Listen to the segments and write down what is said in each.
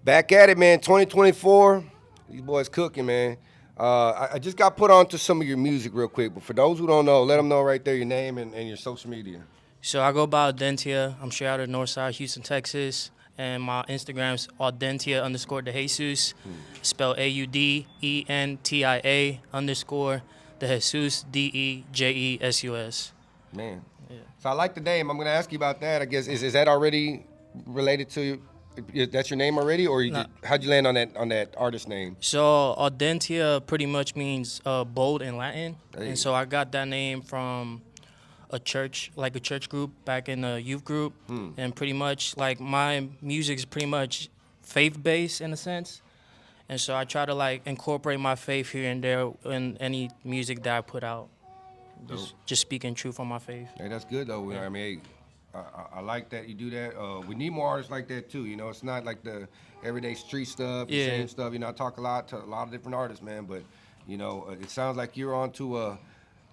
Back at it, man. 2024. These boys cooking, man. I just got put on to some of your music real quick, but for those who don't know, let them know right there your name and your social media. So I go by AUDENTIA. I'm straight out of Northside, Houston, Texas. And my Instagram's AUDENTIA underscore De Jesus. Spell AUDENTIA underscore De Jesus DEJESUS. Man. Yeah. So I like the name. I'm going to ask you about that. I guess is that already related to that's your name already, or Nah. how'd you land on that artist name? So AUDENTIA pretty much means bold in Latin. Hey. And so I got that name from a church, like a church group back in the youth group. And pretty much like my music is pretty much faith based in a sense. And so I try to like incorporate my faith here and there in any music that I put out. Just speaking truth on my faith. Hey, that's good though. Yeah. I mean, hey, I like that you do that. We need more artists like that too. You know, it's not like the everyday street stuff, the Yeah. same stuff. You know, I talk a lot to a lot of different artists, man. But you know, it sounds like you're on to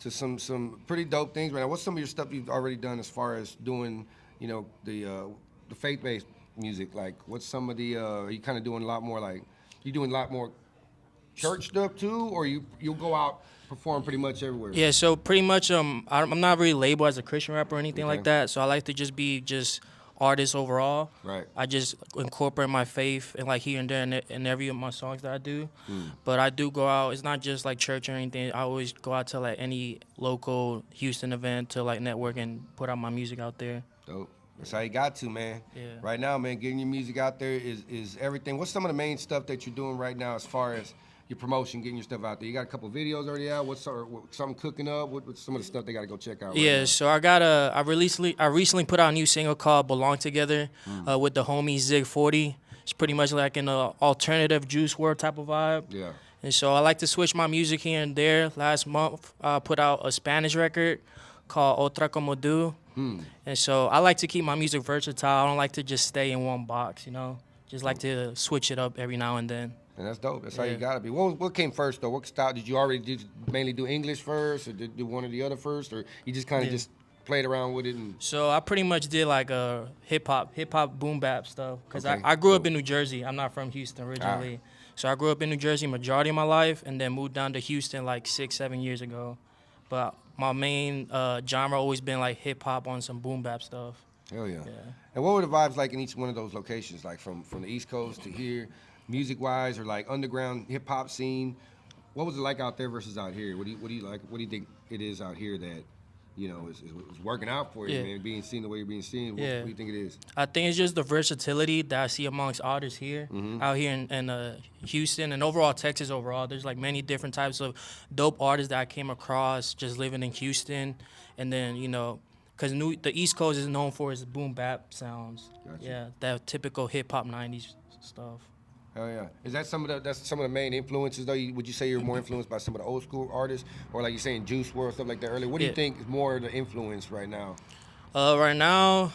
some pretty dope things right now. What's some of your stuff you've already done as far as doing, you know, the faith-based music? Like, what's some of the? Are you kind of doing a lot more like? You doing a lot more church stuff too, or you'll go out perform pretty much everywhere? Yeah, so pretty much I'm not really labeled as a Christian rapper or anything Okay. like that. So I like to just be just artist overall. Right. I just incorporate my faith and like here and there in every of my songs that I do. But I do go out. It's not just like church or anything. I always go out to like any local Houston event to like network and put out my music out there. Dope. That's how you got to, man. Yeah. Right now, man, getting your music out there is everything. What's some of the main stuff that you're doing right now as far as your promotion, getting your stuff out there? You got a couple videos already out. What's something cooking up? What's some of the stuff they got to go check out? Right Yeah, now? so I recently put out a new single called "Belong Together" with the homie Zig 40. It's pretty much like an alternative Juice WRLD type of vibe. Yeah. And so I like to switch my music here and there. Last month, I put out a Spanish record called Otra Como Do. And so I like to keep my music versatile. I don't like to just stay in one box, you know. Just like to switch it up every now and then. And that's dope. That's how Yeah. you gotta be. What came first though? What style did you mainly do English first, or did one or the other first, or you just kind of just played around with it and? So I pretty much did like a hip hop boom bap stuff because Okay, I grew up cool. in New Jersey. I'm not from Houston originally, so I grew up in New Jersey majority of my life, and then moved down to Houston like 6-7 years ago. But my main genre always been like hip hop on some boom bap stuff. Hell yeah. Yeah. And what were the vibes like in each one of those locations? Like from the East Coast to here, music wise, or like underground hip hop scene? What was it like out there versus out here? What do you like? What do you think it is out here that, you know, is working out for you, Yeah. man? Being seen the way you're being seen. What Yeah. do you think it is? I think it's just the versatility that I see amongst artists here, out here in Houston and overall Texas overall. There's like many different types of dope artists that I came across just living in Houston, and then you know, cause the East Coast is known for its boom bap sounds. Gotcha. Yeah, that typical hip hop '90s stuff. Hell yeah. Is that that's some of the main influences though? Would you say you're more influenced by some of the old school artists, or like you're saying Juice WRLD, stuff like that earlier? What do you Yeah. think is more the influence right now? Right now,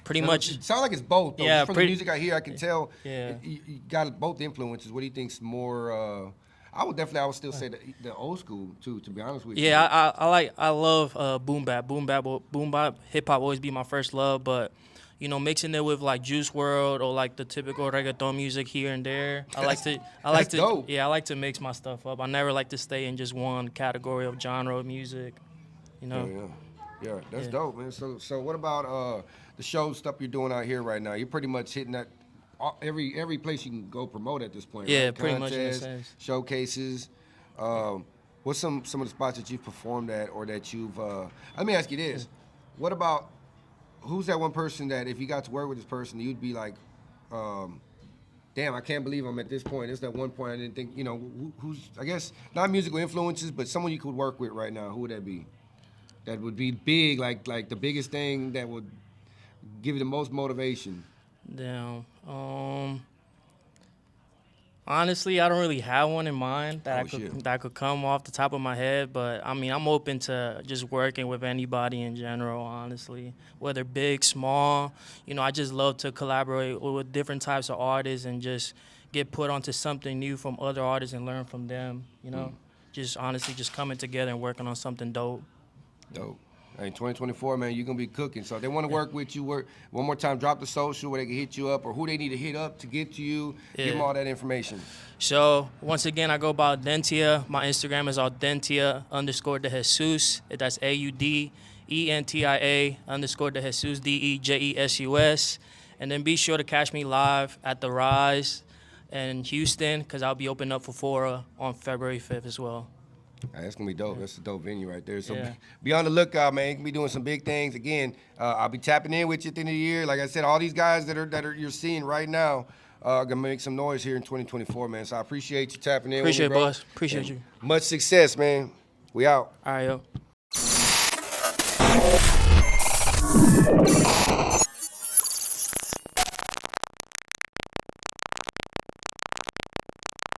pretty much. It sounds like it's both. Though. Yeah, Just from the music I hear, I can tell. Yeah. You got both influences. What do you think's more? I would still say the old school too. To be honest with you. Yeah, I love boom bap, boom bap. Hip hop always be my first love, but you know, mixing it with like Juice WRLD or like the typical reggaeton music here and there. I like to dope. yeah, I like to mix my stuff up. I never like to stay in just one category of genre of music. You know. Yeah, that's Yeah. dope, man. So what about the show stuff you're doing out here right now? You're pretty much hitting that every place you can go promote at this point. Yeah, right? pretty much in a Contests, sense. showcases. What's some of the spots that you've performed at or that you've? Let me ask you this: what about who's that one person that if you got to work with this person, you'd be like, damn, I can't believe I'm at this point. It's that one point I didn't think. You know, who's I guess not musical influences, but someone you could work with right now. Who would that be? That would be big, like the biggest thing that would give you the most motivation. Damn. Honestly, I don't really have one in mind Shit. that could come off the top of my head. But I mean, I'm open to just working with anybody in general. Honestly, whether big, small, you know, I just love to collaborate with different types of artists and just get put onto something new from other artists and learn from them. You know, just honestly, just coming together and working on something dope. Dope. Hey, 2024, man, you're gonna be cooking. So if they want to work with you, work one more time. Drop the social where they can hit you up, or who they need to hit up to get to you. Give them all that information. So once again, I go by AUDENTIA. My Instagram is AUDENTIA_DeJesus. That's AUDENTIA_DeJesus, DEJESUS. And then be sure to catch me live at the Rise in Houston, because I'll be opening up for Fora on February 5th as well. That's gonna be dope. That's a dope venue right there. So Yeah. be on the lookout, man. You can be doing some big things. Again, I'll be tapping in with you at the end of the year. Like I said, all these guys that are you're seeing right now gonna make some noise here in 2024, man. So I appreciate you tapping in. Appreciate with me, it, bro. boss. Appreciate you. Much success, man. We out. All right, yo.